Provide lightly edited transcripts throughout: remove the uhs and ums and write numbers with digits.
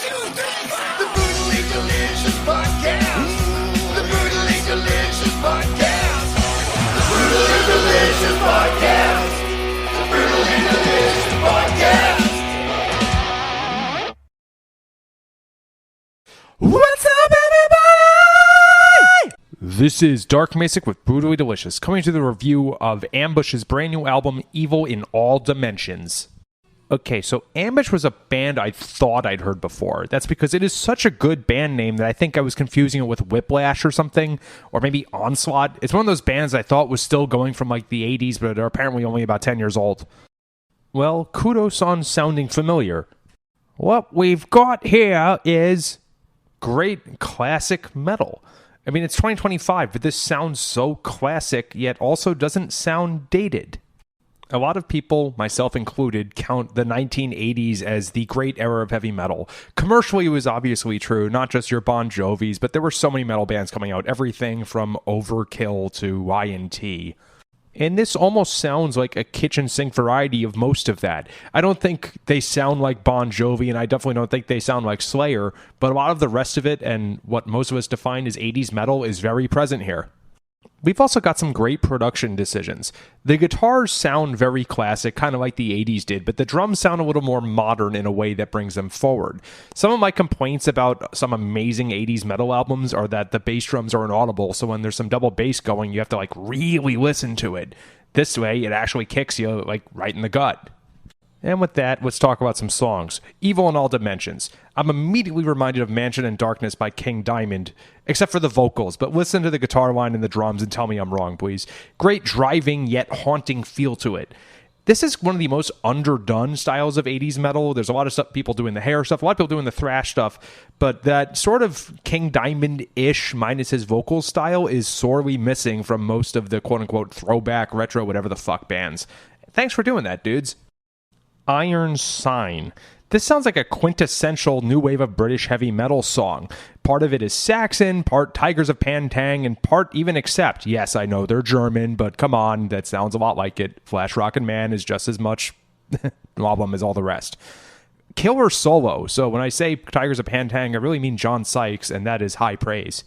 The Brutally Delicious Podcast. The Brutally Delicious Podcast. The Brutally Delicious Podcast. The Brutally Delicious Podcast. What's up, everybody? This is Dark Macek with Brutally Delicious, coming to the review of Ambush's brand new album, Evil in All Dimensions. Okay, so Ambush was a band I thought I'd heard before. That's because it is such a good band name that I think I was confusing it with Whiplash or something, or maybe Onslaught. It's one of those bands I thought was still going from like the 80s, but are apparently only about 10 years old. Well, kudos on sounding familiar. What we've got here is great classic metal. I mean, it's 2025, but this sounds so classic, yet also doesn't sound dated. A lot of people, myself included, count the 1980s as the great era of heavy metal. Commercially, it was obviously true, not just your Bon Jovis, but there were so many metal bands coming out, everything from Overkill to Y&T. And this almost sounds like a kitchen sink variety of most of that. I don't think they sound like Bon Jovi, and I definitely don't think they sound like Slayer, but a lot of the rest of it, and what most of us define as 80s metal, is very present here. We've also got some great production decisions. The guitars sound very classic, kind of like the 80s did, but the drums sound a little more modern in a way that brings them forward. Some of my complaints about some amazing 80s metal albums are that the bass drums are inaudible, so when there's some double bass going, you have to like really listen to it. This way, it actually kicks you like right in the gut. And with that, let's talk about some songs. Evil in All Dimensions. I'm immediately reminded of Mansion in Darkness by King Diamond, except for the vocals, but listen to the guitar line and the drums and tell me I'm wrong, please. Great driving yet haunting feel to it. This is one of the most underdone styles of 80s metal. There's a lot of stuff, people doing the hair stuff, a lot of people doing the thrash stuff, but that sort of King Diamond-ish minus his vocal style is sorely missing from most of the quote-unquote throwback, retro, whatever the fuck bands. Thanks for doing that, dudes. Iron Sign. This sounds like a quintessential new wave of British heavy metal song. Part of it is Saxon, part Tigers of Pantang, and part even Accept. Yes, I know they're German, but come on, that sounds a lot like it. Flash Rockin' Man is just as much album as all the rest. Killer solo. So when I say Tigers of Pantang, I really mean John Sykes, and that is high praise.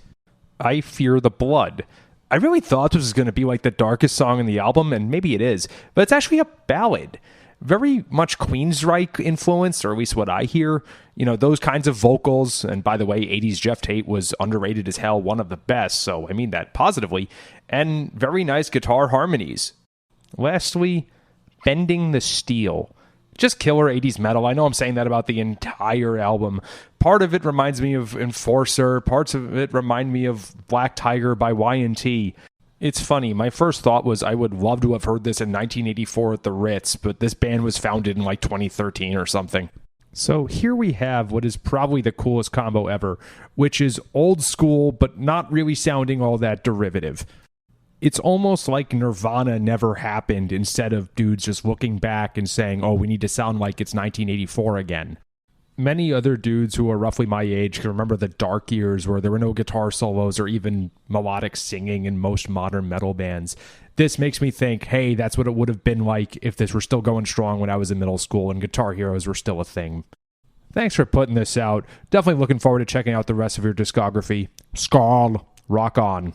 I Fear the Blood. I really thought this was going to be like the darkest song in the album, and maybe it is, but it's actually a ballad. Very much Queensryche influence, or at least what I hear. You know, those kinds of vocals. And by the way, 80s Jeff Tate was underrated as hell, one of the best, so I mean that positively. And very nice guitar harmonies. Lastly, Bending the Steel. Just killer 80s metal. I know I'm saying that about the entire album. Part of it reminds me of Enforcer. Parts of it remind me of Black Tiger by Y&T. It's funny, my first thought was I would love to have heard this in 1984 at the Ritz, but this band was founded in like 2013 or something. So here we have what is probably the coolest combo ever, which is old school, but not really sounding all that derivative. It's almost like Nirvana never happened instead of dudes just looking back and saying, oh, we need to sound like it's 1984 again. Many other dudes who are roughly my age can remember the dark years where there were no guitar solos or even melodic singing in most modern metal bands. This makes me think, hey, that's what it would have been like if this were still going strong when I was in middle school and Guitar Heroes were still a thing. Thanks for putting this out. Definitely looking forward to checking out the rest of your discography. Skål. Rock on.